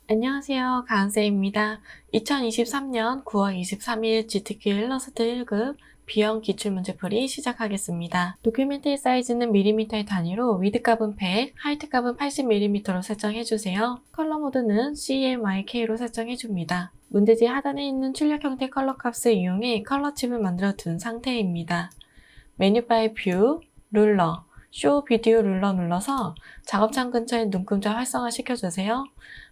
안녕하세요. 가은쌤입니다. 2023년 9월 23일 GTQ 일러스트 1급 B형 기출문제풀이 시작하겠습니다. 도큐멘트 사이즈는 밀리미터의 단위로 위드 값은 100, 하이트 값은 80mm로 설정해주세요. 컬러 모드는 CMYK로 설정해줍니다. 문제지 하단에 있는 출력 형태 컬러 값을 이용해 컬러 칩을 만들어 둔 상태입니다. 메뉴바의 뷰, 룰러, 쇼 비디오 룰러 눌러서 작업창 근처에 눈금자 활성화 시켜주세요.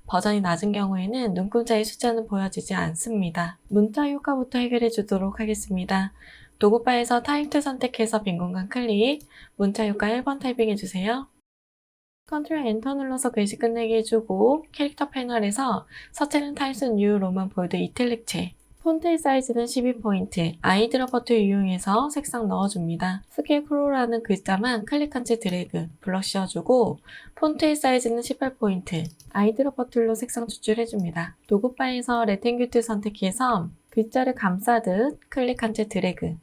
버전이 낮은 경우에는 눈금자의 숫자는 보여지지 않습니다. 문자 효과부터 해결해 주도록 하겠습니다. 도구바에서 타입2 선택해서 빈 공간 클릭, 문자 효과 1번 타이핑해주세요. 컨트롤 엔터 눌러서 글씨 끝내기 해주고 캐릭터 패널에서 서체는 타입스 뉴 로만 볼드 이탈릭체, 폰트의 사이즈는 12포인트, 아이드러퍼2 이용해서 색상 넣어줍니다. 스케일크로우라는 글자만 클릭한 채 드래그, 블럭 씌워주고 폰트의 사이즈는 18포인트, 아이드러퍼2로 색상 추출해줍니다. 도구바에서 레탱귤 선택해서 글자를 감싸듯 클릭한 채 드래그,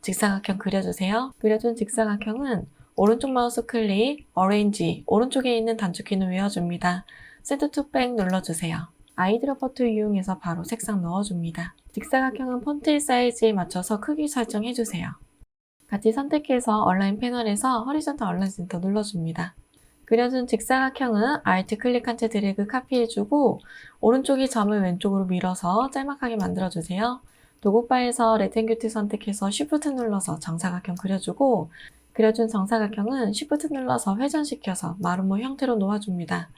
직사각형 그려주세요. 그려준 직사각형은 오른쪽 마우스 클릭, 어레인지, 오른쪽에 있는 단축키는 외워줍니다. Set to Back 눌러주세요. 아이드러퍼2 이용해서 바로 색상 넣어줍니다. 직사각형은 폰트 사이즈에 맞춰서 크기 설정해주세요. 같이 선택해서 온라인 패널에서 허리존탈 온라인 센터 눌러줍니다. 그려준 직사각형은 Alt 클릭한 채 드래그 카피해주고 오른쪽이 점을 왼쪽으로 밀어서 짤막하게 만들어주세요. 도구바에서 레탱귤 선택해서 Shift 눌러서 정사각형 그려주고 그려준 정사각형은 Shift 눌러서 회전시켜서 마름모 형태로 놓아줍니다.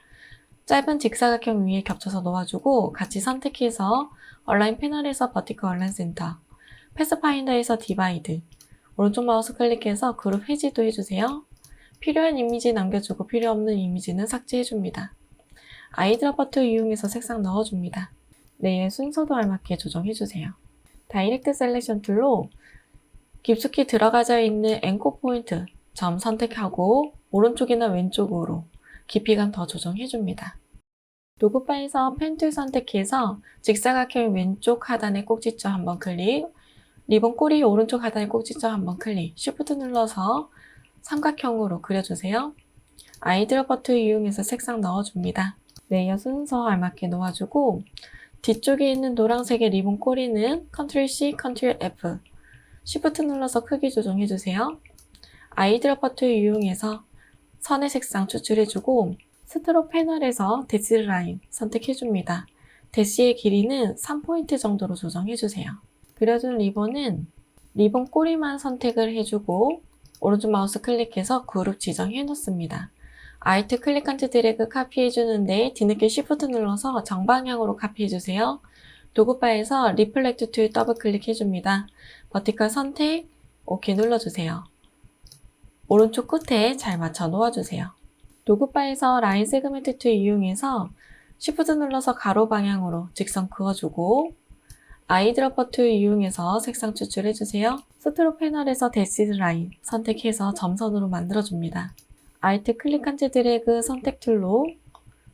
짧은 직사각형 위에 겹쳐서 놓아주고 같이 선택해서 온라인 패널에서 버티컬 온라인 센터, 패스파인더에서 디바이드, 오른쪽 마우스 클릭해서 그룹 해지도 해주세요. 필요한 이미지 남겨주고 필요 없는 이미지는 삭제해줍니다. 아이드러퍼2 이용해서 색상 넣어줍니다. 레이의 순서도 알맞게 조정해주세요. 다이렉트 셀렉션 툴로 깊숙이 들어가져 있는 앵커 포인트, 점 선택하고 오른쪽이나 왼쪽으로 깊이감 더 조정해줍니다. 도구바에서 펜툴 선택해서 직사각형 왼쪽 하단의 꼭지점 한번 클릭, 리본 꼬리 오른쪽 하단의 꼭지점 한번 클릭, Shift 눌러서 삼각형으로 그려주세요. 아이드러퍼2 이용해서 색상 넣어줍니다. 레이어 순서 알맞게 놓아주고 뒤쪽에 있는 노란색의 리본 꼬리는 Ctrl+C, Ctrl+F, Shift 눌러서 크기 조정해주세요. 아이드러퍼2 이용해서 선의 색상 추출해주고 스트로크 패널에서 대시 라인 선택해줍니다. 대시의 길이는 3포인트 정도로 조정해주세요. 그려준 리본은 리본 꼬리만 선택을 해주고 오른쪽 마우스 클릭해서 그룹 지정해놓습니다. Alt 클릭한 채 드래그 카피해주는데 뒤늦게 Shift 눌러서 정방향으로 카피해주세요. 도구바에서 리플렉트 툴 더블 클릭해줍니다. 버티컬 선택, OK 눌러주세요. 오른쪽 끝에 잘 맞춰 놓아주세요. 도구바에서 라인 세그멘트 툴 이용해서 Shift 눌러서 가로 방향으로 직선 그어주고 아이드러퍼2 이용해서 색상 추출해주세요. 스트로크 패널에서 대시드 라인 선택해서 점선으로 만들어줍니다. Alt 클릭한 채 드래그 선택 툴로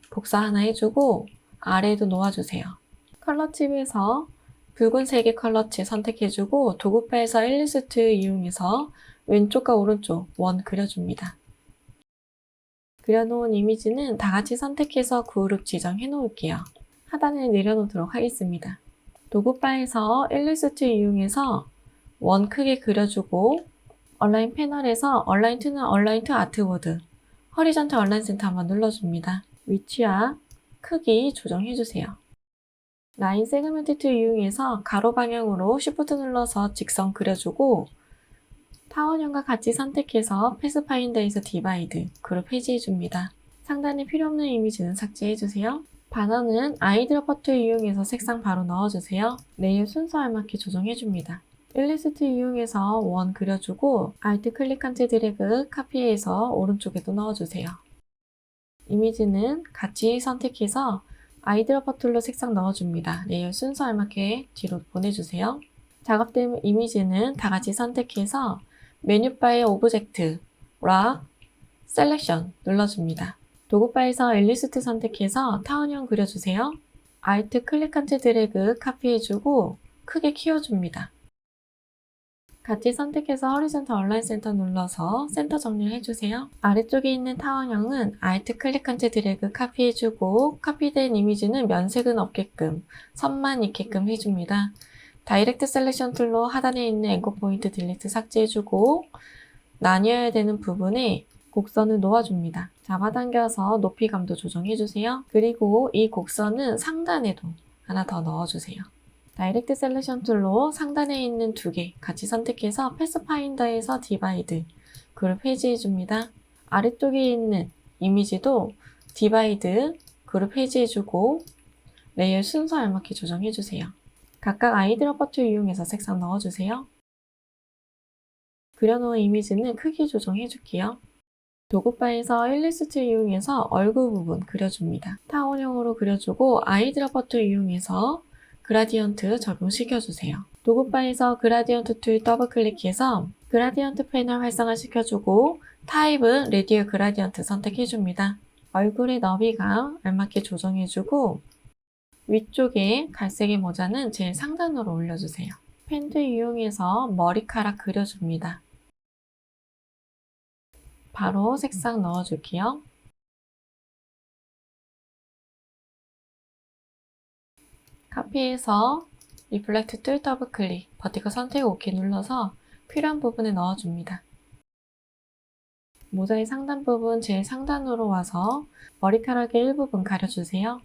복사 하나 해주고 아래에도 놓아주세요. 컬러 칩에서 붉은색의 컬러 칩 선택해주고 도구바에서 일리스트 이용해서 왼쪽과 오른쪽 원 그려줍니다. 그려놓은 이미지는 다같이 선택해서 그룹 지정해 놓을게요. 하단에 내려놓도록 하겠습니다. 도구바에서 일리스트 이용해서 원 크게 그려주고 온라인 패널에서 얼라인2는 얼라인2 아트보드, 허리전탈 온라인 센터 한번 눌러줍니다. 위치와 크기 조정해주세요. 라인 세그멘트 툴 이용해서 가로 방향으로 Shift 눌러서 직선 그려주고 타원형과 같이 선택해서 패스파인더에서 디바이드, 그룹 해지해줍니다. 상단에 필요없는 이미지는 삭제해주세요. 반원은 아이드러퍼2 이용해서 색상 바로 넣어주세요. 레이어 순서 알맞게 조정해줍니다. 일리스트 이용해서 원 그려주고 Alt 클릭한 채 드래그 카피해서 오른쪽에도 넣어주세요. 이미지는 같이 선택해서 아이드러퍼2로 색상 넣어줍니다. 레이어 순서 알맞게 뒤로 보내주세요. 작업된 이미지는 다같이 선택해서 메뉴바의 오브젝트, 락, 셀렉션 눌러줍니다. 도구바에서 일리스트 선택해서 타원형 그려주세요. Alt 클릭한 채 드래그 카피해주고 크게 키워줍니다. 같이 선택해서 호리존탈 얼라인 센터 눌러서 센터 정리를 해주세요. 아래쪽에 있는 타원형은 Alt 클릭한 채 드래그 카피해주고 카피된 이미지는 면색은 없게끔 선만 있게끔 해줍니다. 다이렉트 셀렉션 툴로 하단에 있는 앵커 포인트 딜리트 삭제해주고 나뉘어야 되는 부분에 곡선을 놓아줍니다. 잡아당겨서 높이감도 조정해주세요. 그리고 이 곡선은 상단에도 하나 더 넣어주세요. 다이렉트 셀렉션 툴로 상단에 있는 두 개 같이 선택해서 패스파인더에서 디바이드 그룹 해지해줍니다. 아래쪽에 있는 이미지도 디바이드 그룹 해지해주고 레이어 순서 알맞게 조정해주세요. 각각 아이드러퍼 툴 이용해서 색상 넣어주세요. 그려놓은 이미지는 크기 조정해줄게요. 도구바에서 일리스트 이용해서 얼굴 부분 그려줍니다. 타원형으로 그려주고 아이드러퍼 툴 이용해서 그라디언트 적용시켜주세요. 도구바에서 그라디언트 툴 더블 클릭해서 그라디언트 패널 활성화시켜주고 타입은 레디얼 그라디언트 선택해줍니다. 얼굴의 너비감 알맞게 조정해주고 위쪽에 갈색의 모자는 제일 상단으로 올려주세요. 펜 툴 이용해서 머리카락 그려줍니다. 바로 색상 넣어줄게요. 카피해서 리플렉트 툴 더블 클릭, 버티컬 선택 OK 눌러서 필요한 부분에 넣어줍니다. 모자의 상단 부분 제일 상단으로 와서 머리카락의 일부분 가려주세요.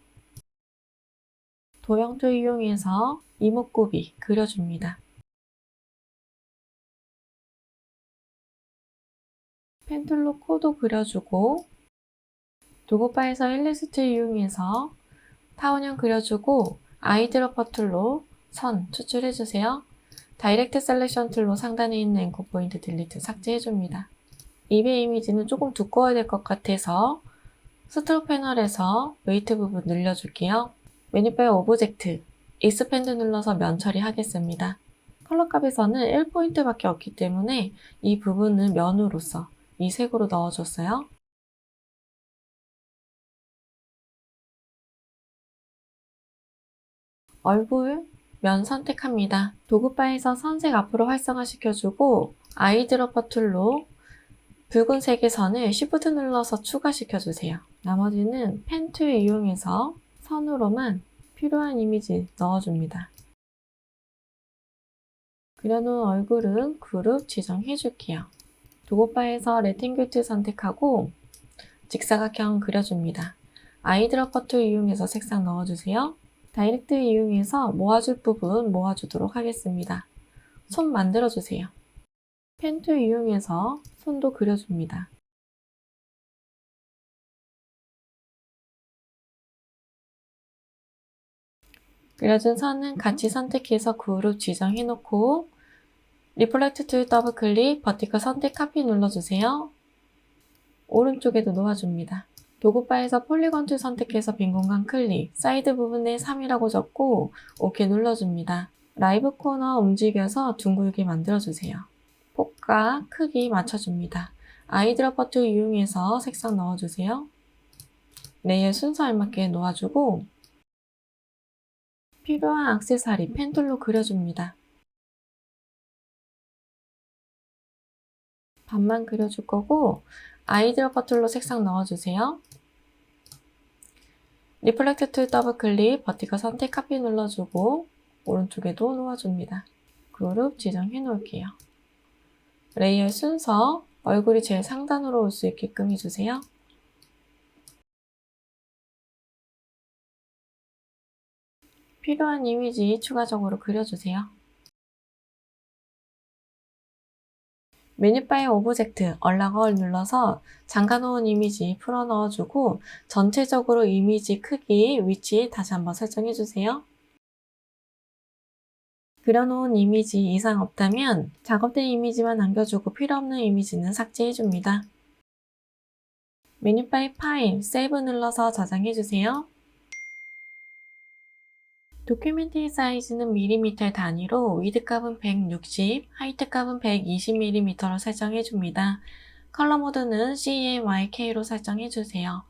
도형 툴 이용해서 이목구비 그려줍니다. 펜툴로 코도 그려주고 도구바에서 일리스트 이용해서 타원형 그려주고 아이드러퍼 툴로 선 추출해주세요. 다이렉트 셀렉션 툴로 상단에 있는 앵커 포인트 딜리트 삭제해줍니다. 입의 이미지는 조금 두꺼워야 될 것 같아서 스트로크 패널에서 웨이트 부분 늘려줄게요. 메뉴바의 오브젝트, 익스펜드 눌러서 면 처리하겠습니다. 컬러 값에서는 1포인트밖에 없기 때문에 이 부분은 면으로서 이 색으로 넣어줬어요. 얼굴, 면 선택합니다. 도구바에서 선색 앞으로 활성화시켜주고 아이드러퍼 툴로 붉은색의 선을 Shift 눌러서 추가시켜주세요. 나머지는 펜 툴 이용해서 선으로만 필요한 이미지 넣어줍니다. 그려놓은 얼굴은 그룹 지정해줄게요. 도구바에서 레팅귤 툴 선택하고 직사각형 그려줍니다. 아이드러퍼 툴 이용해서 색상 넣어주세요. 다이렉트 이용해서 모아줄 부분 모아주도록 하겠습니다. 손 만들어주세요. 펜 툴 이용해서 손도 그려줍니다. 그려준 선은 같이 선택해서 그룹 지정해놓고 리플렉트 툴 더블 클릭, 버티컬 선택 카피 눌러주세요. 오른쪽에도 놓아줍니다. 도구바에서 폴리건 툴 선택해서 빈 공간 클릭, 사이드 부분에 3이라고 적고 OK 눌러줍니다. 라이브 코너 움직여서 둥글게 만들어주세요. 폭과 크기 맞춰줍니다. 아이드러퍼 툴 이용해서 색상 넣어주세요. 레이어 순서 알맞게 놓아주고 필요한 액세서리 펜 툴로 그려줍니다. 반만 그려줄 거고 아이드러퍼 툴로 색상 넣어주세요. 리플렉트 툴 더블 클릭, 버티컬 선택 카피 눌러주고 오른쪽에도 놓아줍니다. 그룹 지정해 놓을게요. 레이어 순서 얼굴이 제일 상단으로 올 수 있게끔 해주세요. 필요한 이미지 추가적으로 그려주세요. 메뉴바의 오브젝트, 얼락을 눌러서 잠가놓은 이미지 풀어 넣어주고 전체적으로 이미지 크기, 위치 다시 한번 설정해주세요. 그려놓은 이미지 이상 없다면 작업된 이미지만 남겨주고 필요없는 이미지는 삭제해줍니다. 메뉴바의 파일, 세이브 눌러서 저장해주세요. 도큐멘트 사이즈는 밀리미터 단위로 위드 값은 160, 하이트 값은 120mm로 설정해줍니다. 컬러 모드는 CMYK로 설정해주세요.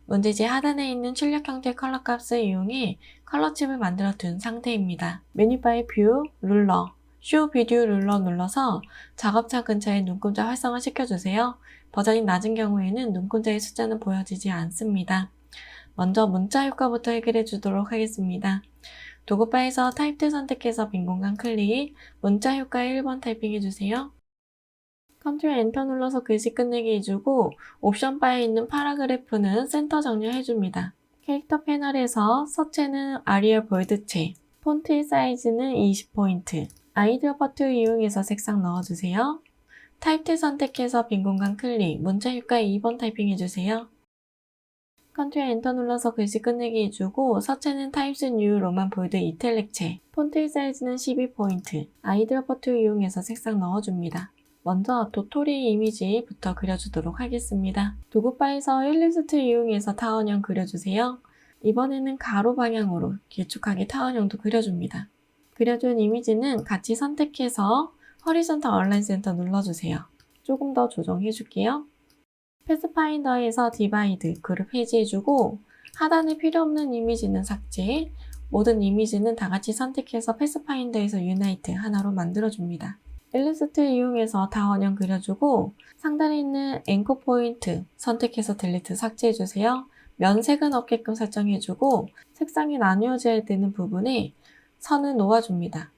문제지 하단에 있는 출력 형태 컬러 값을 이용해 컬러 칩을 만들어 둔 상태입니다. 메뉴바의 뷰, 룰러, 쇼 비디오 룰러 눌러서 작업창 근처에 눈금자 활성화 시켜주세요. 버전이 낮은 경우에는 눈금자의 숫자는 보여지지 않습니다. 먼저 문자 효과부터 해결해 주도록 하겠습니다. 도구바에서 타입2 선택해서 빈 공간 클릭, 문자 효과 1번 타이핑해주세요. 컨트롤 엔터 눌러서 글씨 끝내기 해주고 옵션 바에 있는 파라그래프는 센터 정렬해줍니다. 캐릭터 패널에서 서체는 아리얼 볼드체, 폰트의 사이즈는 20포인트, 아이드로퍼 툴 이용해서 색상 넣어주세요. 타입2 선택해서 빈 공간 클릭, 문자 효과 2번 타이핑해주세요. 컨트롤 엔터 눌러서 글씨 끝내기 해주고 서체는 타입스 뉴 로만 볼드 이탈릭체, 폰트의 사이즈는 12포인트, 아이드로퍼 툴 이용해서 색상 넣어줍니다. 먼저 도토리 이미지부터 그려주도록 하겠습니다. 도구바에서 일리스트 이용해서 타원형 그려주세요. 이번에는 가로 방향으로 길쭉하게 타원형도 그려줍니다. 그려준 이미지는 같이 선택해서 허리존탈 얼라인 센터 눌러주세요. 조금 더 조정해줄게요. 패스파인더에서 디바이드, 그룹 해지해주고 하단에 필요없는 이미지는 삭제, 모든 이미지는 다같이 선택해서 패스파인더에서 유나이트 하나로 만들어줍니다. 일리스트 이용해서 다원형 그려주고 상단에 있는 앵커 포인트 선택해서 딜리트 삭제해주세요. 면색은 없게끔 설정해주고 색상이 나뉘어져야 되는 부분에 선을 놓아줍니다.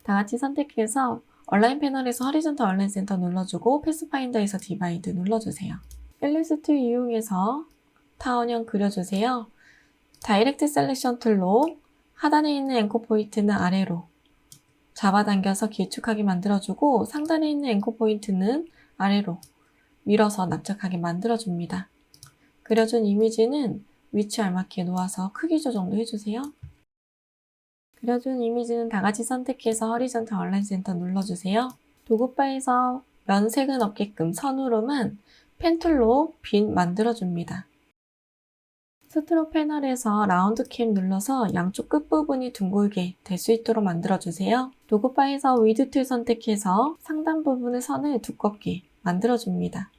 다같이 선택해서 얼라인 패널에서 허리존탈 얼라인 센터 눌러주고 패스파인더에서 디바이드 눌러주세요. 일리스트 이용해서 타원형 그려주세요. 다이렉트 셀렉션 툴로 하단에 있는 앵커 포인트는 아래로 잡아당겨서 길쭉하게 만들어주고 상단에 있는 앵커 포인트는 아래로 밀어서 납작하게 만들어줍니다. 그려준 이미지는 위치 알맞게 놓아서 크기 조정도 해주세요. 그려준 이미지는 다같이 선택해서 허리존탈 얼라인 센터 눌러주세요. 도구바에서 면색은 없게끔 선으로만 펜툴로 빈 만들어줍니다. 스트로크 패널에서 라운드 캠 눌러서 양쪽 끝부분이 둥글게 될 수 있도록 만들어주세요. 도구바에서 위드 툴 선택해서 상단 부분의 선을 두껍게 만들어줍니다.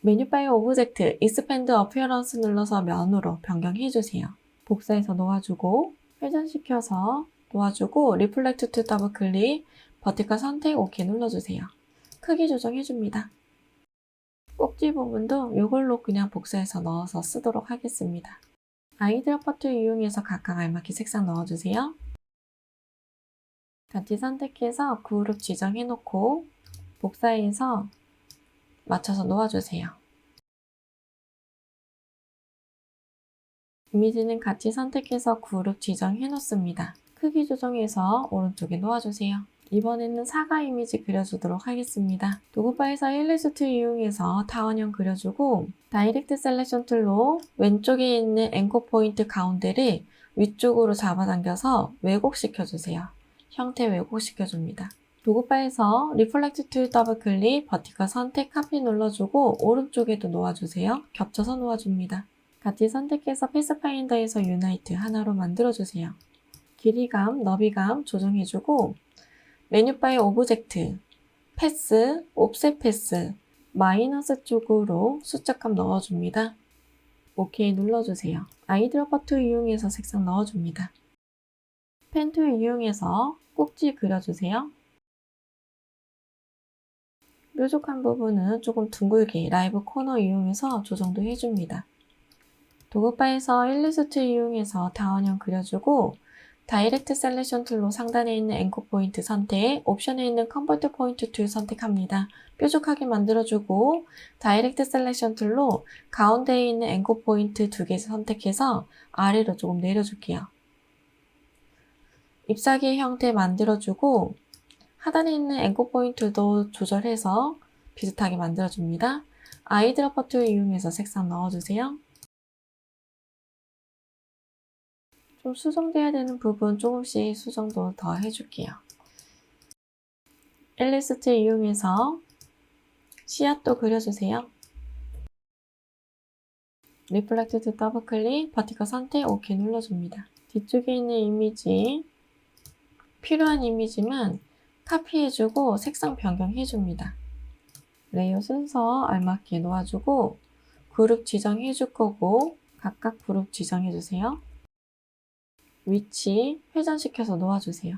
메뉴바의 오브젝트, 익스펜드 어피어런스 눌러서 면으로 변경해주세요. 복사해서 놓아주고 회전시켜서 놓아주고 리플렉트 툴 더블 클릭, 버티컬 선택 OK 눌러주세요. 크기 조정해줍니다. 꼭지 부분도 이걸로 그냥 복사해서 넣어서 쓰도록 하겠습니다. 아이드로퍼 툴 이용해서 각각 알맞게 색상 넣어주세요. 같이 선택해서 그룹 지정해놓고 복사해서 맞춰서 놓아주세요. 이미지는 같이 선택해서 그룹 지정해놓습니다. 크기 조정해서 오른쪽에 놓아주세요. 이번에는 사과 이미지 그려주도록 하겠습니다. 도구바에서 일리스트 이용해서 타원형 그려주고 다이렉트 셀렉션 툴로 왼쪽에 있는 앵커 포인트 가운데를 위쪽으로 잡아당겨서 왜곡시켜주세요. 형태 왜곡시켜줍니다. 도구바에서 리플렉트 툴 더블 클릭, 버티컬 선택, 카피 눌러주고 오른쪽에도 놓아주세요. 겹쳐서 놓아줍니다. 같이 선택해서 패스파인더에서 유나이트 하나로 만들어주세요. 길이감, 너비감 조정해주고 메뉴바의 오브젝트, 패스, 옵셋 패스, 마이너스 쪽으로 숫자값 넣어줍니다. OK 눌러주세요. 아이드로퍼 툴 이용해서 색상 넣어줍니다. 펜 툴 이용해서 꼭지 그려주세요. 뾰족한 부분은 조금 둥글게 라이브 코너 이용해서 조정도 해줍니다. 도구바에서 일리스트 이용해서 다원형 그려주고 다이렉트 셀렉션 툴로 상단에 있는 앵커 포인트 선택, 옵션에 있는 컨버트 포인트 툴 선택합니다. 뾰족하게 만들어주고 다이렉트 셀렉션 툴로 가운데에 있는 앵커 포인트 2개 선택해서 아래로 조금 내려줄게요. 잎사귀 형태 만들어주고 하단에 있는 앵커 포인트도 조절해서 비슷하게 만들어줍니다. 아이드로퍼 툴 이용해서 색상 넣어주세요. 좀 수정돼야 되는 부분 조금씩 수정도 더 해줄게요. 일리스트 이용해서 씨앗도 그려주세요. 리플렉트 툴 더블 클릭, 버티컬 선택, OK 눌러줍니다. 뒤쪽에 있는 이미지, 필요한 이미지만 카피해주고 색상 변경해줍니다. 레이어 순서 알맞게 놓아주고 그룹 지정해줄 거고 각각 그룹 지정해주세요. 위치 회전시켜서 놓아주세요.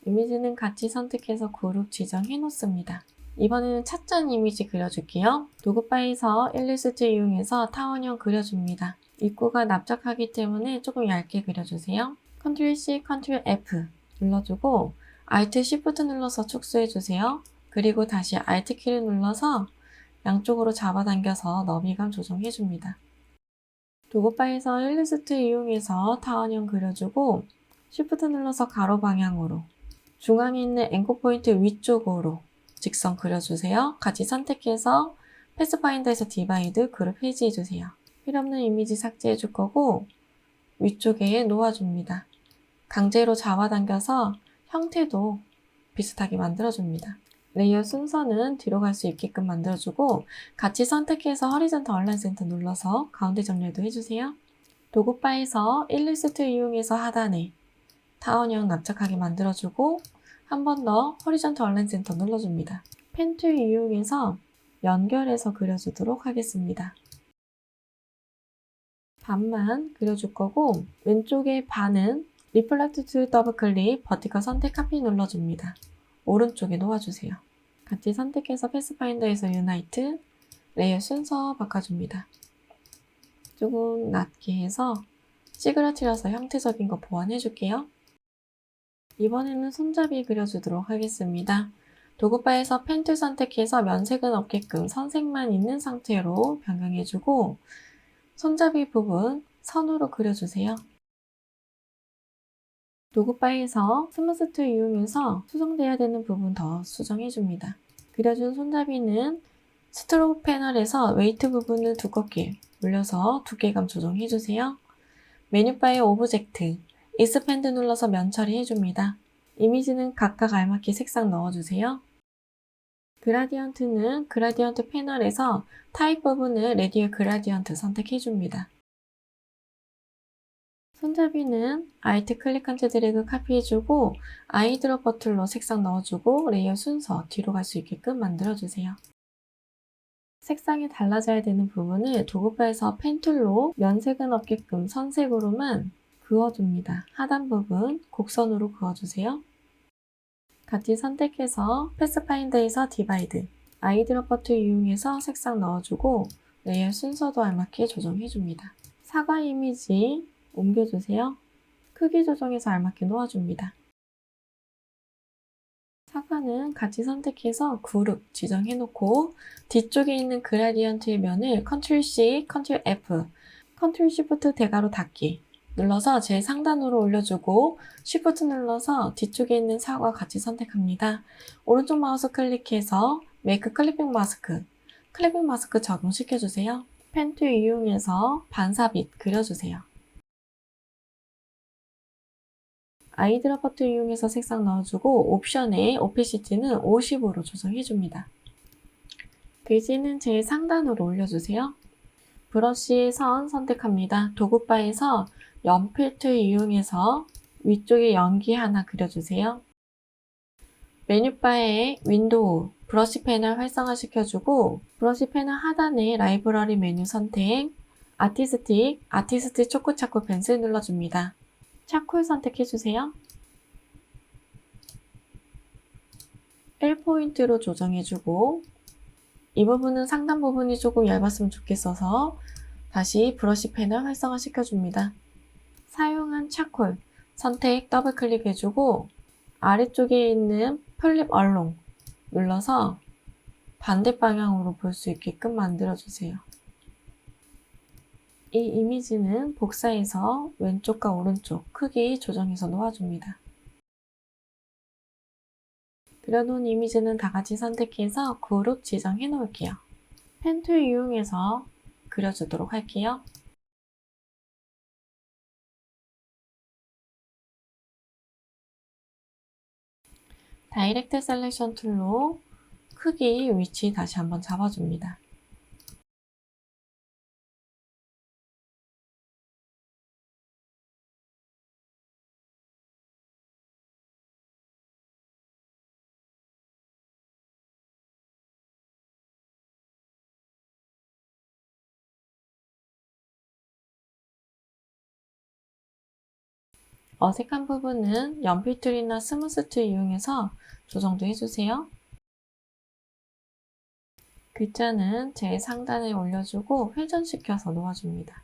이미지는 같이 선택해서 그룹 지정해 놓습니다. 이번에는 찻잔 이미지 그려줄게요. 도구 파일에서 일리스트 이용해서 타원형 그려줍니다. 입구가 납작하기 때문에 조금 얇게 그려주세요. Ctrl C, Ctrl F 눌러주고 Alt Shift 눌러서 축소해주세요. 그리고 다시 Alt 키를 눌러서 양쪽으로 잡아당겨서 너비감 조정해줍니다. 도구 파일에서 일리스트 이용해서 타원형 그려주고 Shift 눌러서 가로 방향으로 중앙에 있는 앵커 포인트 위쪽으로 직선 그려주세요. 같이 선택해서 패스파인더에서 디바이드 그룹 해지해주세요. 필요없는 이미지 삭제해줄 거고 위쪽에 놓아줍니다. 강제로 잡아당겨서 형태도 비슷하게 만들어줍니다. 레이어 순서는 뒤로 갈 수 있게끔 만들어주고 같이 선택해서 허리전탈 얼라인 센터 눌러서 가운데 정렬도 해주세요. 도구 바에서 일리스트 이용해서 하단에 타원형 납작하게 만들어주고 한 번 더 허리전탈 얼라인 센터 눌러줍니다. 펜 툴 이용해서 연결해서 그려주도록 하겠습니다. 반만 그려줄 거고 왼쪽의 반은 리플렉트 툴 더블 클릭 버티컬 선택 카피 눌러줍니다. 오른쪽에 놓아주세요. 같이 선택해서 패스파인더에서 유나이트 레이어 순서 바꿔줍니다. 조금 낮게 해서 찌그러뜨려서 형태적인 거 보완해줄게요. 이번에는 손잡이 그려주도록 하겠습니다. 도구바에서 펜툴 선택해서 면색은 없게끔 선색만 있는 상태로 변경해주고 손잡이 부분 선으로 그려주세요. 도구바에서 스무스 툴 이용해서 수정돼야 되는 부분 더 수정해줍니다. 그려준 손잡이는 스트로크 패널에서 웨이트 부분을 두껍게 올려서 두께감 조정해주세요. 메뉴바의 오브젝트, 익스펜드 눌러서 면 처리해줍니다. 이미지는 각각 알맞게 색상 넣어주세요. 그라디언트는 그라디언트 패널에서 타입 부분을 레디얼 그라디언트 선택해줍니다. 손잡이는 Alt 클릭 Ctrl 드래그 카피해주고 아이드롭 버튼로 색상 넣어주고 레이어 순서 뒤로 갈 수 있게끔 만들어주세요. 색상이 달라져야 되는 부분을 도구바에서 펜툴로 면색은 없게끔 선색으로만 그어줍니다. 하단 부분 곡선으로 그어주세요. 같이 선택해서 패스파인더에서 디바이드 아이드롭 버튼 이용해서 색상 넣어주고 레이어 순서도 알맞게 조정해줍니다. 사과 이미지 옮겨주세요. 크기 조정해서 알맞게 놓아줍니다. 사과는 같이 선택해서 그룹 지정해놓고 뒤쪽에 있는 그라디언트의 면을 Ctrl C, Ctrl F, Ctrl Shift 대괄호 닫기 눌러서 제일 상단으로 올려주고 Shift 눌러서 뒤쪽에 있는 사과 같이 선택합니다. 오른쪽 마우스 클릭해서 Make 클리핑 마스크, 클리핑 마스크 적용시켜주세요. 펜 툴 이용해서 반사빛 그려주세요. 아이드롭 버튼 이용해서 색상 넣어주고 옵션에 오피시티는 50으로 조정해줍니다. 글씨는 제일 상단으로 올려주세요. 브러쉬의 선 선택합니다. 도구바에서 연필 툴 이용해서 위쪽에 연기 하나 그려주세요. 메뉴바에 윈도우, 브러쉬 패널 활성화시켜주고 브러쉬 패널 하단에 라이브러리 메뉴 선택, 아티스틱 초코차코 펜슬 눌러줍니다. 차콜 선택해주세요. 1포인트로 조정해주고 이 부분은 상단 부분이 조금 얇았으면 좋겠어서 다시 브러쉬 패널 활성화 시켜줍니다. 사용한 차콜 선택 더블 클릭해주고 아래쪽에 있는 플립 얼롱 눌러서 반대 방향으로 볼 수 있게끔 만들어주세요. 이 이미지는 복사해서 왼쪽과 오른쪽 크기 조정해서 놓아줍니다. 그려놓은 이미지는 다같이 선택해서 그룹 지정해 놓을게요. 펜 툴 이용해서 그려주도록 할게요. 다이렉트 셀렉션 툴로 크기, 위치 다시 한번 잡아줍니다. 어색한 부분은 연필 툴이나 스무스 툴 이용해서 조정도 해주세요. 글자는 제일 상단에 올려주고 회전시켜서 놓아줍니다.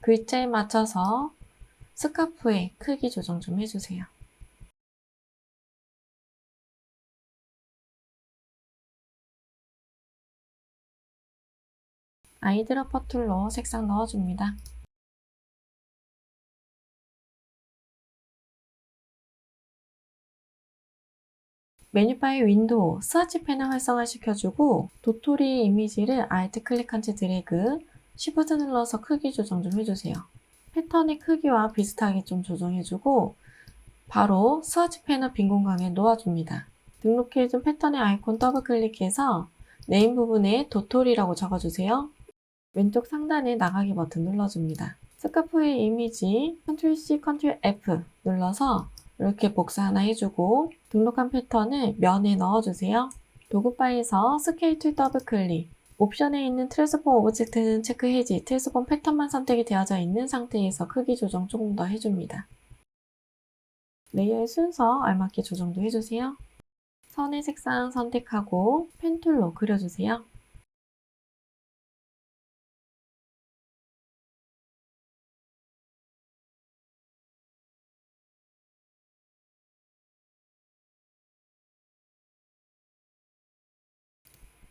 글자에 맞춰서 스카프의 크기 조정 좀 해주세요. 아이드러퍼 툴로 색상 넣어줍니다. 메뉴바의 윈도우, 스와치 패널 활성화시켜주고 도토리 이미지를 Alt 클릭한 채 드래그, Shift 눌러서 크기 조정 좀 해주세요. 패턴의 크기와 비슷하게 좀 조정해주고 바로 스와치 패널 빈 공간에 놓아줍니다. 등록해준 패턴의 아이콘 더블 클릭해서 네임 부분에 도토리라고 적어주세요. 왼쪽 상단에 나가기 버튼 눌러줍니다. 스카프의 이미지 Ctrl+C, Ctrl+F 눌러서 이렇게 복사 하나 해주고 등록한 패턴을 면에 넣어주세요. 도구바에서 스케일 툴 더블 클릭, 옵션에 있는 트랜스폼 오브젝트는 체크 해지, 트랜스폼 패턴만 선택이 되어져 있는 상태에서 크기 조정 조금 더 해줍니다. 레이어의 순서 알맞게 조정도 해주세요. 선의 색상 선택하고 펜 툴로 그려주세요.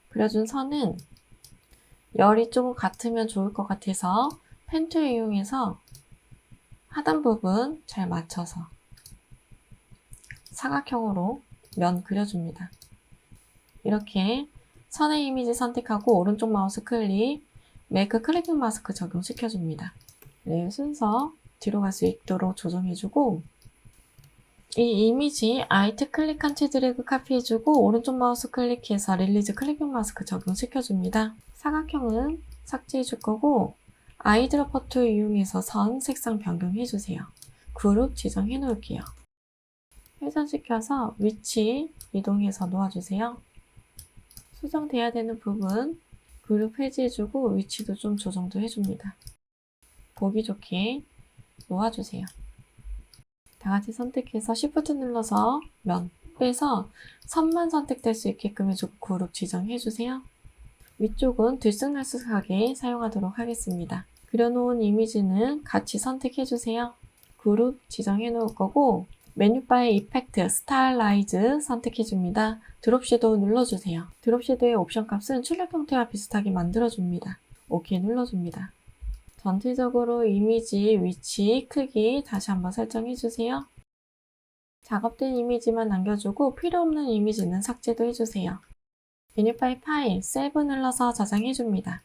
그려준 선은 열이 조금 같으면 좋을 것 같아서 펜 툴 이용해서 하단 부분 잘 맞춰서 사각형으로 면 그려줍니다. 이렇게 선의 이미지 선택하고 오른쪽 마우스 클릭, 메이크 클릭 마스크 적용시켜줍니다. 레이어 순서 뒤로 갈 수 있도록 조정해주고 이 이미지 Alt 클릭한 채 드래그 카피해주고 오른쪽 마우스 클릭해서 릴리즈 클릭 마스크 적용시켜줍니다. 사각형은 삭제해줄 거고 아이드러퍼 툴 이용해서 선 색상 변경해주세요. 그룹 지정해 놓을게요. 회전시켜서 위치 이동해서 놓아주세요. 수정돼야 되는 부분 그룹 해지해주고 위치도 좀 조정도 해줍니다. 보기 좋게 놓아주세요. 다같이 선택해서 Shift 눌러서 면 빼서 선만 선택될 수 있게끔 해주고 그룹 지정해주세요. 위쪽은 들쑥날쑥하게 사용하도록 하겠습니다. 그려놓은 이미지는 같이 선택해주세요. 그룹 지정해 놓을 거고 메뉴바의 이펙트, 스타일라이즈 선택해줍니다. 드롭 섀도우 눌러주세요. 드롭 섀도우의 옵션 값은 출력 형태와 비슷하게 만들어줍니다. OK 눌러줍니다. 전체적으로 이미지, 위치, 크기 다시 한번 설정해주세요. 작업된 이미지만 남겨주고 필요없는 이미지는 삭제도 해주세요. 메뉴바의 파일, 세이브 눌러서 저장해줍니다.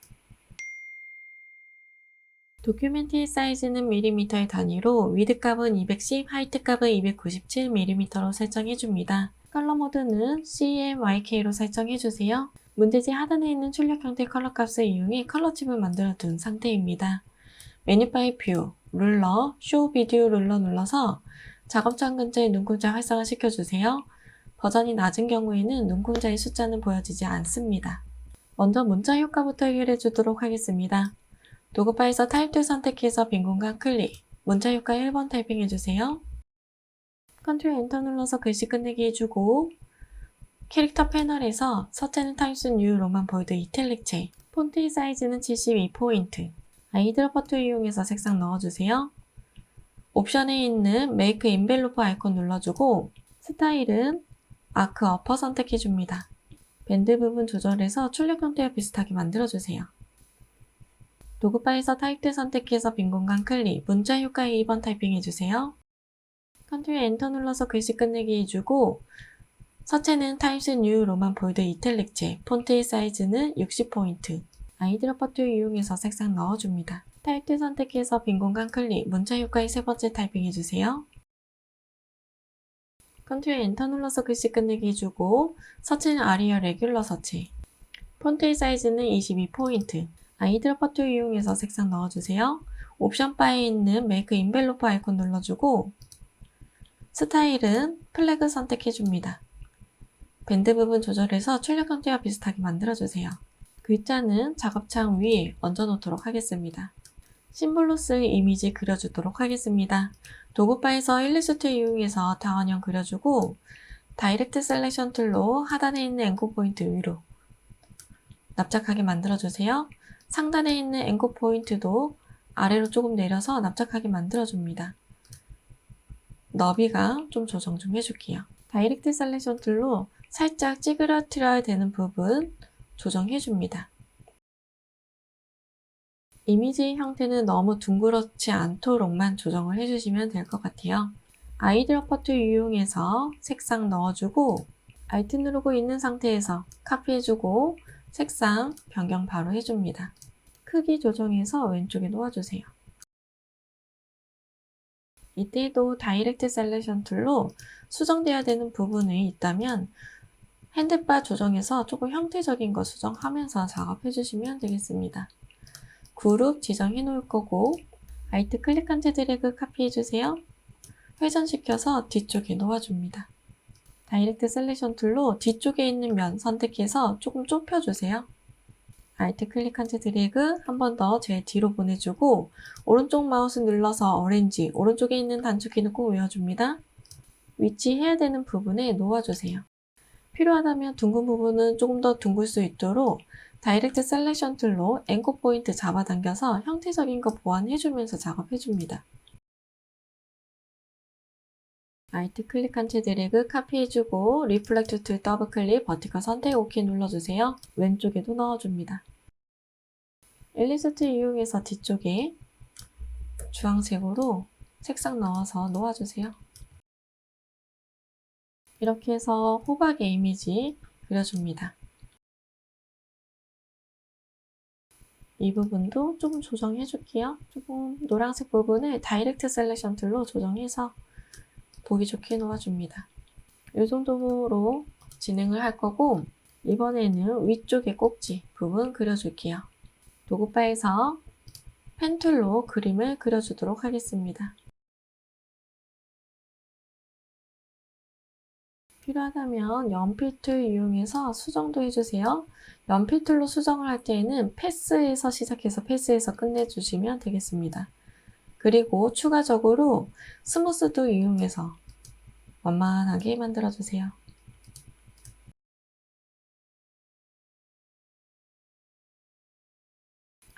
도큐멘트의 사이즈는 밀리미터의 단위로 위드 값은 210, 하이트 값은 297mm로 설정해줍니다. 컬러 모드는 CMYK로 설정해주세요. 문제지 하단에 있는 출력 형태 컬러 값을 이용해 컬러 칩을 만들어 둔 상태입니다. 메뉴바의 뷰, 룰러, 쇼 비디오 룰러 눌러서 작업장 근처에 눈동자 활성화 시켜주세요. 버전이 낮은 경우에는 눈동자의 숫자는 보여지지 않습니다. 먼저 문자 효과부터 해결해 주도록 하겠습니다. 도구바에서 타입2 선택해서 빈 공간 클릭, 문자 효과 1번 타이핑해주세요. 컨트롤 엔터 눌러서 글씨 끝내기 해주고 캐릭터 패널에서 첫째는 타임스 뉴 로만 볼드 이탈릭체, 폰트의 사이즈는 72포인트, 아이드러퍼 툴 이용해서 색상 넣어주세요. 옵션에 있는 메이크 인벨로프 아이콘 눌러주고 스타일은 아크 어퍼 선택해줍니다. 밴드 부분 조절해서 출력 형태와 비슷하게 만들어주세요. 도구바에서 타입2 선택해서 빈 공간 클릭, 문자 효과에 2번 타이핑해주세요. 컨트롤 엔터 눌러서 글씨 끝내기 해주고 서체는 타임스 뉴 로만 볼드 이탈릭체, 폰트의 사이즈는 60포인트, 아이드러퍼 툴 이용해서 색상 넣어줍니다. 타입2 선택해서 빈 공간 클릭, 문자 효과의 세 번째 타이핑해주세요. 컨트롤 엔터 눌러서 글씨 끝내기 해주고 서체는 아리얼 레귤러 서체, 폰트의 사이즈는 22포인트, 아이드러퍼 툴 이용해서 색상 넣어주세요. 옵션 바에 있는 메이크 인벨로프 아이콘 눌러주고 스타일은 플래그 선택해줍니다. 밴드 부분 조절해서 출력 형태와 비슷하게 만들어주세요. 글자는 작업창 위에 얹어놓도록 하겠습니다. 심볼로 쓸 이미지 그려주도록 하겠습니다. 도구 파에서 일리스트 이용해서 다원형 그려주고 다이렉트 셀렉션 툴로 하단에 있는 앵커 포인트 위로 납작하게 만들어주세요. 상단에 있는 앵커 포인트도 아래로 조금 내려서 납작하게 만들어줍니다. 너비가 좀 조정 좀 해줄게요. 다이렉트 셀렉션 툴로 살짝 찌그러뜨려야 되는 부분 조정해줍니다. 이미지 형태는 너무 둥그렇지 않도록만 조정을 해주시면 될 것 같아요. 아이드롭퍼 툴 이용해서 색상 넣어주고 Alt 누르고 있는 상태에서 카피해주고 색상 변경 바로 해줍니다. 크기 조정해서 왼쪽에 놓아주세요. 이때도 다이렉트 셀렉션 툴로 수정되어야 되는 부분이 있다면 핸드바 조정해서 조금 형태적인 거 수정하면서 작업해 주시면 되겠습니다. 그룹 지정해 놓을 거고 Alt 클릭한 채 드래그 카피해 주세요. 회전시켜서 뒤쪽에 놓아줍니다. 다이렉트 셀렉션 툴로 뒤쪽에 있는 면 선택해서 조금 좁혀주세요. Alt 클릭한 채 드래그 한 번 더 제 뒤로 보내주고 오른쪽 마우스 눌러서 오렌지 오른쪽에 있는 단축키는 꼭 외워줍니다. 위치해야 되는 부분에 놓아주세요. 필요하다면 둥근 부분은 조금 더 둥글 수 있도록 다이렉트 셀렉션 툴로 앵커 포인트 잡아당겨서 형태적인 거 보완해주면서 작업해줍니다. Alt 클릭한 채 드래그 카피해주고 리플렉트 툴 더블 클릭 버티컬 선택 OK 눌러주세요. 왼쪽에도 넣어줍니다. 일리스트 이용해서 뒤쪽에 주황색으로 색상 넣어서 놓아주세요. 이렇게 해서 호박의 이미지 그려줍니다. 이 부분도 조금 조정해 줄게요. 조금 노란색 부분을 다이렉트 셀렉션 툴로 조정해서 보기 좋게 놓아줍니다. 이 정도로 진행을 할 거고 이번에는 위쪽의 꼭지 부분 그려줄게요. 도구바에서 펜 툴로 그림을 그려주도록 하겠습니다. 필요하다면 연필 툴 이용해서 수정도 해주세요. 연필 툴로 수정을 할 때에는 패스에서 시작해서 패스에서 끝내주시면 되겠습니다. 그리고 추가적으로 스무스도 이용해서 완만하게 만들어주세요.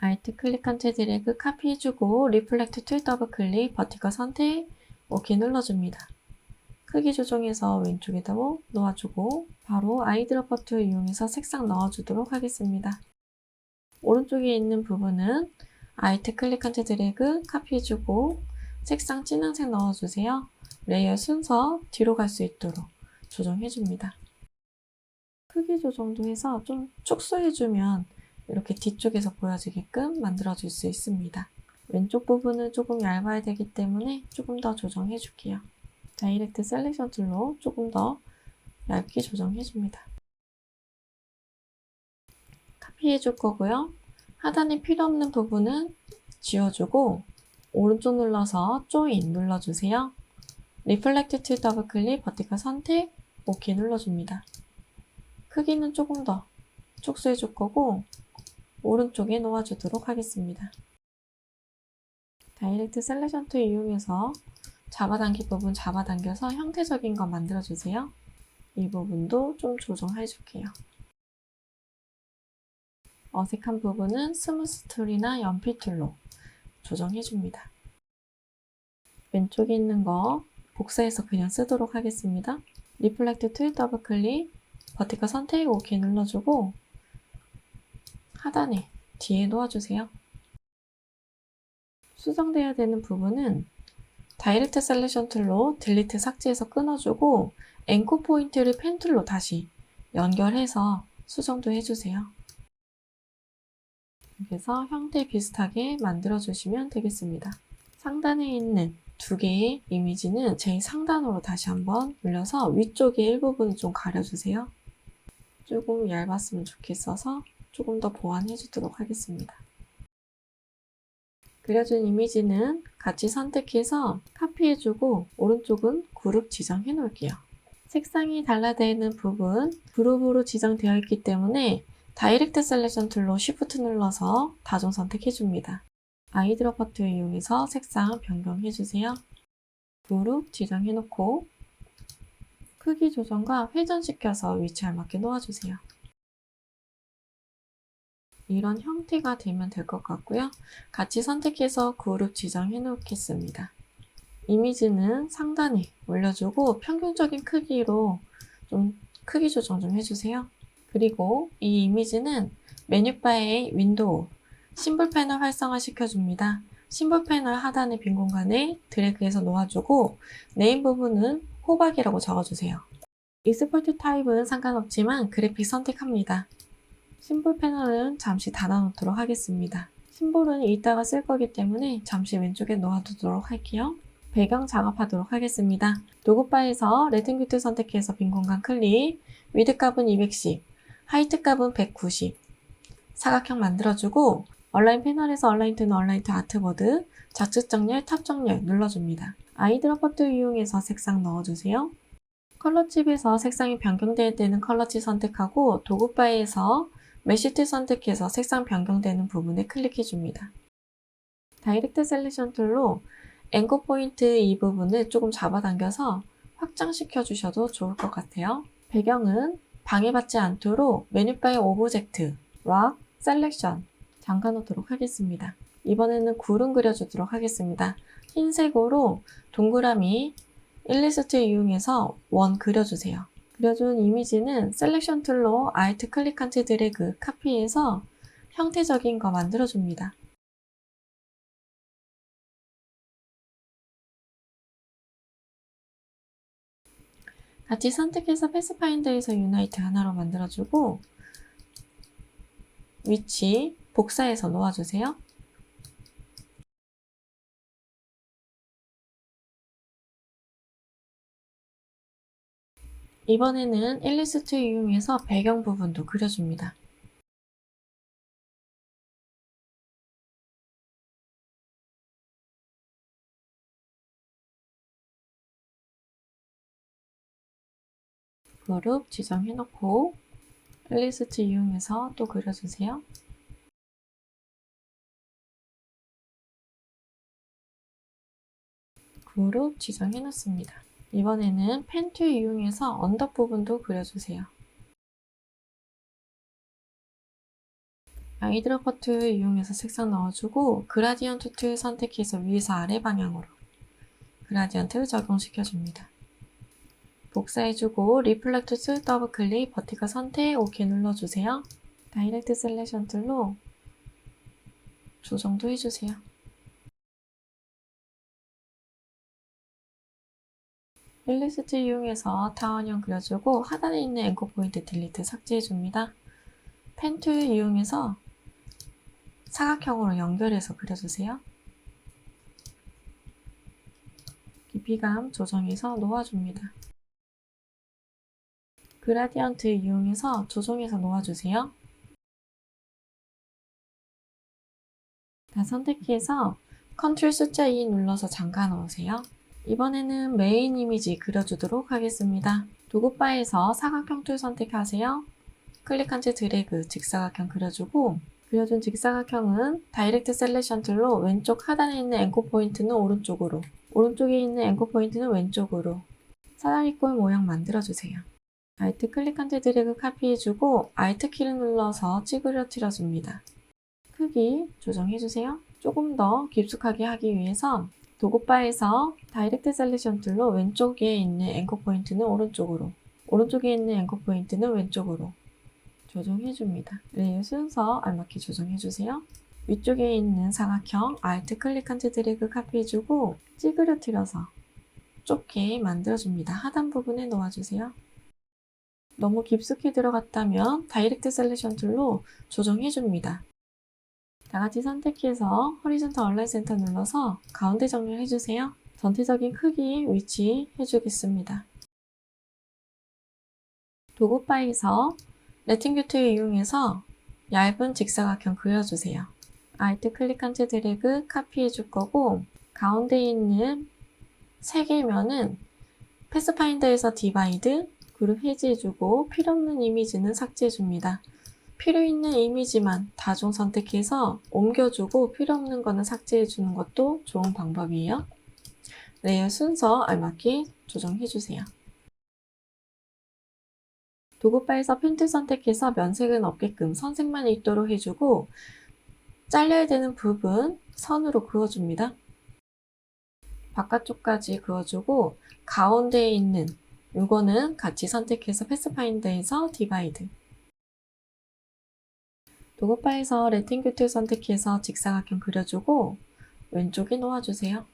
Alt 클릭한 채 드래그 카피해주고 리플렉트 툴 더블 클릭 버티컬 선택 OK 눌러줍니다. 크기 조정해서 왼쪽에다 놓아주고 바로 아이드롭퍼 툴 이용해서 색상 넣어주도록 하겠습니다. 오른쪽에 있는 부분은 Alt 클릭한 채 드래그 카피해주고 색상 진한색 넣어주세요. 레이어 순서 뒤로 갈 수 있도록 조정해줍니다. 크기 조정도 해서 좀 축소해주면 이렇게 뒤쪽에서 보여지게끔 만들어줄 수 있습니다. 왼쪽 부분은 조금 얇아야 되기 때문에 조금 더 조정해줄게요. 다이렉트 셀렉션 툴로 조금 더 얇게 조정해줍니다. 카피해줄 거고요. 하단에 필요 없는 부분은 지워주고 오른쪽 눌러서 조인 눌러주세요. 리플렉트 툴 더블 클릭 버티컬 선택 OK 눌러줍니다. 크기는 조금 더 축소해줄 거고 오른쪽에 놓아주도록 하겠습니다. 다이렉트 셀렉션 툴 이용해서 잡아당길 부분 잡아당겨서 형태적인 거 만들어주세요. 이 부분도 좀 조정해줄게요. 어색한 부분은 스무스 툴이나 연필 툴로 조정해줍니다. 왼쪽에 있는 거 복사해서 그냥 쓰도록 하겠습니다. 리플렉트 툴 더블 클릭 버티컬 선택 OK 눌러주고 하단에 뒤에 놓아주세요. 수정돼야 되는 부분은 다이렉트 셀렉션 툴로 딜리트 삭제해서 끊어주고 앵커 포인트를 펜 툴로 다시 연결해서 수정도 해주세요. 이렇게 해서 형태 비슷하게 만들어주시면 되겠습니다. 상단에 있는 두 개의 이미지는 제일 상단으로 다시 한번 올려서 위쪽의 일부분을 좀 가려주세요. 조금 얇았으면 좋겠어서 조금 더 보완해 주도록 하겠습니다. 그려준 이미지는 같이 선택해서 카피해주고 오른쪽은 그룹 지정해 놓을게요. 색상이 달라되는 부분 그룹으로 지정되어 있기 때문에 다이렉트 셀렉션 툴로 Shift 눌러서 다중 선택해줍니다. 아이드롭 버튼 이용해서 색상 변경해주세요. 그룹 지정해놓고 크기 조정과 회전시켜서 위치에 맞게 놓아주세요. 이런 형태가 되면 될 것 같고요. 같이 선택해서 그룹 지정해 놓겠습니다. 이미지는 상단에 올려주고 평균적인 크기로 좀 크기 조정 좀 해주세요. 그리고 이 이미지는 메뉴바의 윈도우, 심볼 패널 활성화 시켜줍니다. 심볼 패널 하단의 빈 공간에 드래그해서 놓아주고 네임 부분은 호박이라고 적어주세요. 익스포트 타입은 상관없지만 그래픽 선택합니다. 심볼 패널은 잠시 닫아놓도록 하겠습니다. 심볼은 이따가 쓸 거기 때문에 잠시 왼쪽에 놓아두도록 할게요. 배경 작업하도록 하겠습니다. 도구바에서 레팅뷰트 선택해서 빈 공간 클릭, 위드 값은 210, 하이트 값은 190, 사각형 만들어주고 얼라인 패널에서 얼라인 투는 얼라인 투 아트보드, 좌측 정렬, 탑 정렬 눌러줍니다. 아이드롭 버튼 이용해서 색상 넣어주세요. 컬러칩에서 색상이 변경될 때는 컬러칩 선택하고 도구바에서 메쉬 툴 선택해서 색상 변경되는 부분에 클릭해줍니다. 다이렉트 셀렉션 툴로 앵커 포인트 이 부분을 조금 잡아당겨서 확장시켜 주셔도 좋을 것 같아요. 배경은 방해받지 않도록 메뉴바의 오브젝트, 락, 셀렉션 잠가 놓도록 하겠습니다. 이번에는 구름 그려주도록 하겠습니다. 흰색으로 동그라미 일리스트 이용해서 원 그려주세요. 그려준 이미지는 셀렉션 툴로 Alt 클릭한 채 드래그, 카피해서 형태적인 거 만들어줍니다. 같이 선택해서 패스파인더에서 유나이트 하나로 만들어주고 위치, 복사해서 놓아주세요. 이번에는 일리스트 이용해서 배경 부분도 그려줍니다. 그룹 지정해놓고 일리스트 이용해서 또 그려주세요. 그룹 지정해놓습니다. 이번에는 펜 툴 이용해서 언덕 부분도 그려주세요. 아이드롭 버튼 이용해서 색상 넣어주고 그라디언트 툴 선택해서 위에서 아래 방향으로 그라디언트 적용시켜줍니다. 복사해주고 리플렉트 툴 더블 클릭, 버티컬 선택, OK 눌러주세요. 다이렉트 셀렉션 툴로 조정도 해주세요. 일리스트 이용해서 타원형 그려주고 하단에 있는 앵커 포인트 딜리트 삭제해줍니다. 펜 툴 이용해서 사각형으로 연결해서 그려주세요. 깊이감 조정해서 놓아줍니다. 그라디언트 이용해서 조정해서 놓아주세요. 다 선택해서 컨트롤 숫자 2 눌러서 잠가 놓으세요. 이번에는 메인 이미지 그려주도록 하겠습니다. 도구바에서 사각형 툴 선택하세요. 클릭한 채 드래그, 직사각형 그려주고 그려준 직사각형은 다이렉트 셀렉션 툴로 왼쪽 하단에 있는 앵커 포인트는 오른쪽으로, 오른쪽에 있는 앵커 포인트는 왼쪽으로 사다리꼴 모양 만들어주세요. Alt 클릭한 채 드래그 카피해주고 Alt 키를 눌러서 찌그러뜨려줍니다. 크기 조정해주세요. 조금 더 깊숙하게 하기 위해서 도구바에서 다이렉트 셀렉션 툴로 왼쪽에 있는 앵커 포인트는 오른쪽으로, 오른쪽에 있는 앵커 포인트는 왼쪽으로 조정해줍니다. 레이어 순서 알맞게 조정해주세요. 위쪽에 있는 사각형 Alt 클릭한 채 드래그 카피해주고 찌그러뜨려서 좁게 만들어줍니다. 하단 부분에 놓아주세요. 너무 깊숙이 들어갔다면 다이렉트 셀렉션 툴로 조정해줍니다. 다같이 선택해서 호리존탈 얼라인 센터 눌러서 가운데 정렬해주세요. 전체적인 크기, 위치 해주겠습니다. 도구바에서 레팅뷰트 이용해서 얇은 직사각형 그려주세요. Alt 클릭한 채 드래그 카피해줄 거고 가운데 있는 3개면은 패스파인더에서 디바이드, 그룹 해지해주고 필요없는 이미지는 삭제해줍니다. 필요 있는 이미지만 다중 선택해서 옮겨주고 필요 없는 거는 삭제해주는 것도 좋은 방법이에요. 레이어 순서 알맞게 조정해주세요. 도구바에서 펜트 선택해서 면색은 없게끔 선색만 있도록 해주고 잘려야 되는 부분 선으로 그어줍니다. 바깥쪽까지 그어주고 가운데에 있는 이거는 같이 선택해서 패스파인더에서 디바이드. 도구바에서 레팅큐 툴 선택해서 직사각형 그려주고 왼쪽에 놓아주세요.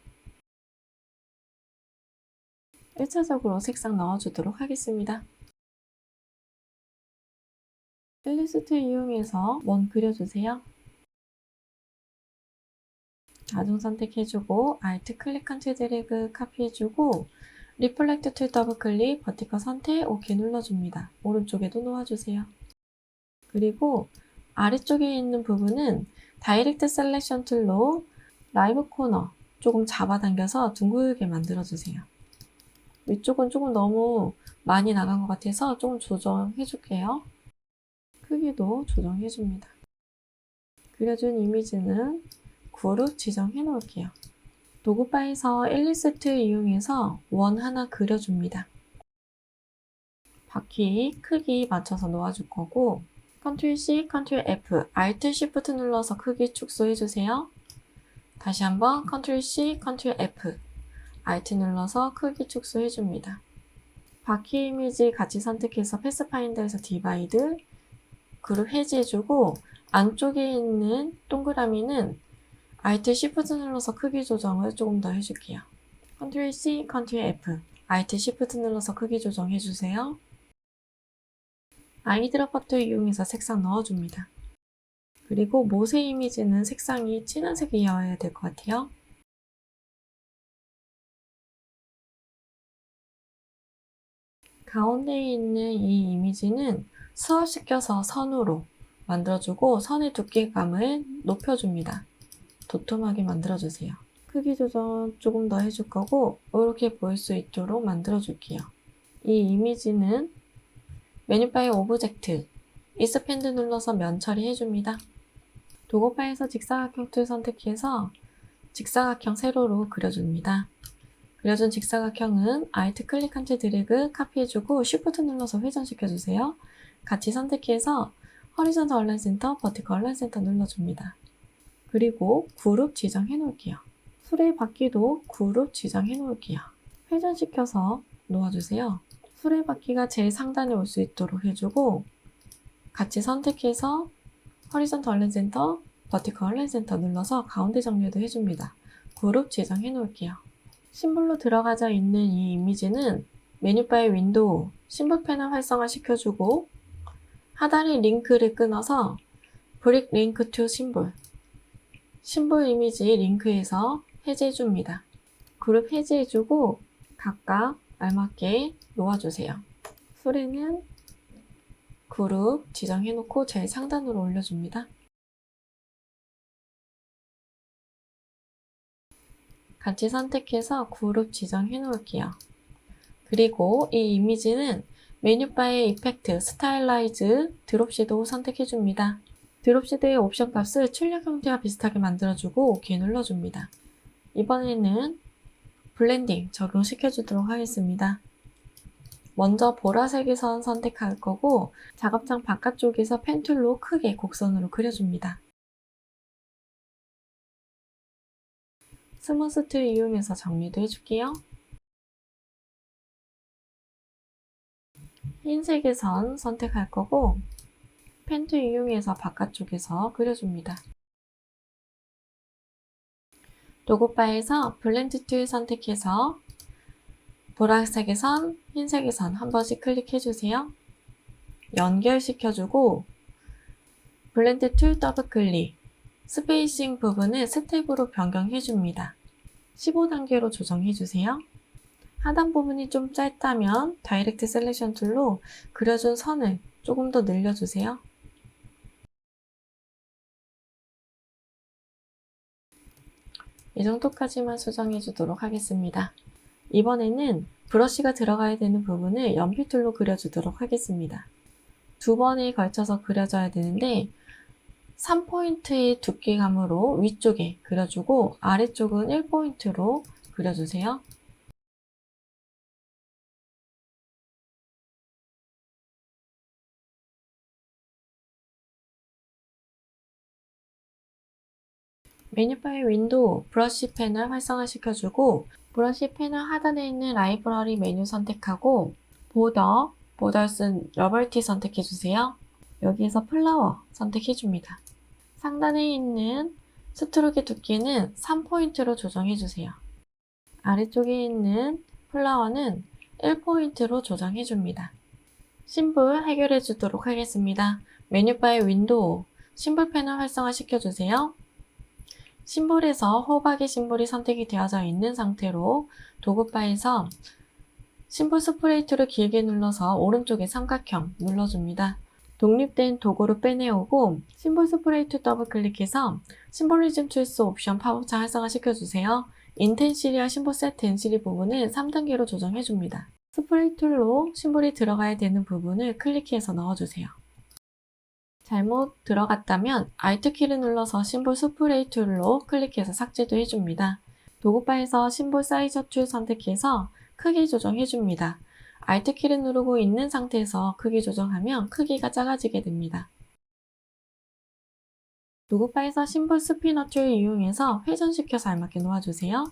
1차적으로 색상 넣어주도록 하겠습니다. 일리스트 이용해서 원 그려주세요. 다중 선택해주고 Alt 클릭 컨트롤 드래그 카피해주고 리플렉트 툴 더블 클릭 버티컬 선택 OK 눌러줍니다. 오른쪽에도 놓아주세요. 그리고 아래쪽에 있는 부분은 다이렉트 셀렉션 툴로 라이브 코너 조금 잡아당겨서 둥글게 만들어주세요. 위쪽은 조금 너무 많이 나간 것 같아서 조금 조정해줄게요. 크기도 조정해줍니다. 그려준 이미지는 그룹 지정해 놓을게요. 도구바에서 일리스트 이용해서 원 하나 그려줍니다. 바퀴 크기 맞춰서 놓아줄 거고 Ctrl C, Ctrl F, Alt Shift 눌러서 크기 축소해주세요. 다시 한번 Ctrl C, Ctrl F, Alt 눌러서 크기 축소해줍니다. 바퀴 이미지 같이 선택해서 패스파인더에서 디바이드, 그룹 해제해주고 안쪽에 있는 동그라미는 Alt Shift 눌러서 크기 조정을 조금 더 해줄게요. Ctrl C, Ctrl F, Alt Shift 눌러서 크기 조정해주세요. 아이드롭 툴 이용해서 색상 넣어줍니다. 그리고 모세 이미지는 색상이 진한 색이어야 될 것 같아요. 가운데에 있는 이 이미지는 수업시켜서 선으로 만들어주고 선의 두께감을 높여줍니다. 도톰하게 만들어주세요. 크기 조정 조금 더 해줄 거고 이렇게 보일 수 있도록 만들어줄게요. 이 이미지는 메뉴바의 오브젝트, 익스펜드 눌러서 면 처리해줍니다. 도구바에서 직사각형 툴 선택해서 직사각형 세로로 그려줍니다. 그려준 직사각형은 Alt 클릭 컨트롤 드래그 카피해주고 Shift 눌러서 회전시켜주세요. 같이 선택해서 호리존탈 얼라인 센터, 버티컬 얼라인 센터 눌러줍니다. 그리고 그룹 지정해 놓을게요. 수레 바퀴도 그룹 지정해 놓을게요. 회전시켜서 놓아주세요. 수레바퀴가 제일 상단에 올 수 있도록 해주고 같이 선택해서 호리존탈 얼라인 센터, 버티컬 얼라인 센터 눌러서 가운데 정렬도 해줍니다. 그룹 지정해 놓을게요. 심볼로 들어가져 있는 이 이미지는 메뉴바의 윈도우, 심볼 패널 활성화 시켜주고 하단에 링크를 끊어서 브릭 링크 투 심볼, 심볼 이미지 링크에서 해제해줍니다. 그룹 해제해주고 각각 알맞게 놓아주세요. 수레는 그룹 지정해놓고 제일 상단으로 올려줍니다. 같이 선택해서 그룹 지정해 놓을게요. 그리고 이 이미지는 메뉴바의 이펙트, 스타일라이즈, 드롭 섀도우 선택해줍니다. 드롭 섀도우의 옵션 값을 출력 형태와 비슷하게 만들어주고 OK 눌러줍니다. 이번에는 블렌딩 적용시켜주도록 하겠습니다. 먼저 보라색의 선 선택할 거고 작업장 바깥쪽에서 펜툴로 크게 곡선으로 그려줍니다. 스무스 툴 이용해서 정리도 해줄게요. 흰색의 선 선택할 거고 펜툴 이용해서 바깥쪽에서 그려줍니다. 도구바에서 블렌드 툴 선택해서 보라색의 선, 흰색의 선 한 번씩 클릭해주세요. 연결시켜주고 블렌드 툴 더블 클릭, 스페이싱 부분을 스텝으로 변경해줍니다. 15단계로 조정해주세요. 하단 부분이 좀 짧다면 다이렉트 셀렉션 툴로 그려준 선을 조금 더 늘려주세요. 이 정도까지만 수정해 주도록 하겠습니다. 이번에는 브러쉬가 들어가야 되는 부분을 연필 툴로 그려주도록 하겠습니다. 두 번에 걸쳐서 그려줘야 되는데 3포인트의 두께감으로 위쪽에 그려주고 아래쪽은 1포인트로 그려주세요. 메뉴바의 윈도우, 브러쉬 패널 활성화시켜주고 브러쉬 패널 하단에 있는 라이브러리 메뉴 선택하고 보더슨 러벌티 선택해주세요. 여기에서 플라워 선택해줍니다. 상단에 있는 스트로크의 두께는 3포인트로 조정해주세요. 아래쪽에 있는 플라워는 1포인트로 조정해줍니다. 심볼 해결해주도록 하겠습니다. 메뉴바의 윈도우, 심볼 패널 활성화시켜주세요. 심볼에서 호박의 심볼이 선택이 되어져 있는 상태로 도구바에서 심볼 스프레이 툴을 길게 눌러서 오른쪽에 삼각형 눌러줍니다. 독립된 도구를 빼내오고 심볼 스프레이 툴 더블 클릭해서 심볼리즘 툴스 옵션 팝업창 활성화시켜주세요. 인텐시리와 심볼 세트 엔시리 부분을 3단계로 조정해줍니다. 스프레이 툴로 심볼이 들어가야 되는 부분을 클릭해서 넣어주세요. 잘못 들어갔다면 Alt 키를 눌러서 심볼 스프레이 툴로 클릭해서 삭제도 해줍니다. 도구바에서 심볼 사이즈 툴 선택해서 크기 조정해줍니다. Alt 키를 누르고 있는 상태에서 크기 조정하면 크기가 작아지게 됩니다. 도구바에서 심볼 스피너 툴 이용해서 회전시켜서 알맞게 놓아주세요.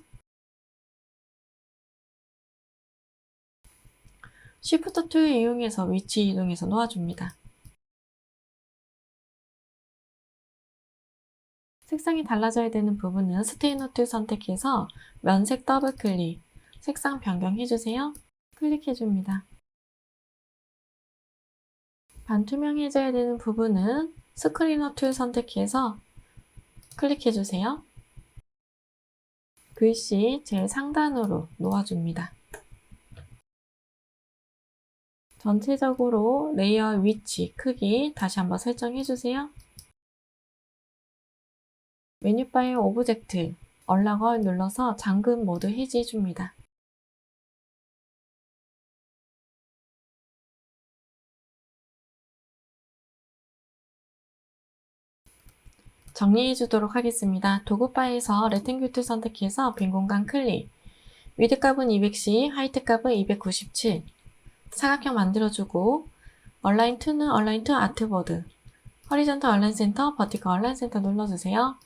Shift 툴 이용해서 위치 이동해서 놓아줍니다. 색상이 달라져야 되는 부분은 스테이너 툴 선택해서 면색 더블 클릭, 색상 변경해주세요. 클릭해줍니다. 반투명해져야 되는 부분은 스크리너 툴 선택해서 클릭해주세요. 글씨 제일 상단으로 놓아줍니다. 전체적으로 레이어 위치, 크기 다시 한번 설정해주세요. 메뉴바의 오브젝트, 얼락을 눌러서 잠금 모드 해제해줍니다. 정리해 주도록 하겠습니다. 도구바에서 레탱귤 툴 선택해서 빈 공간 클릭, 위드 값은 210, 하이트 값은 297, 사각형 만들어주고 얼라인 2는 얼라인 2 아트보드, 허리전탈 얼라인 센터, 버티컬 얼라인 센터 눌러주세요.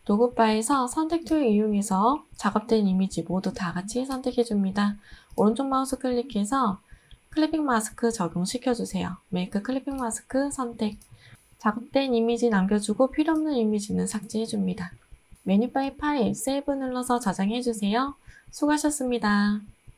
도구바에서 선택 툴 이용해서 작업된 이미지 모두 다 같이 선택해줍니다. 오른쪽 마우스 클릭해서 클리핑 마스크 적용시켜주세요. 메이크 클리핑 마스크 선택. 작업된 이미지 남겨주고 필요없는 이미지는 삭제해줍니다. 메뉴바의 파일, 세이브 눌러서 저장해주세요. 수고하셨습니다.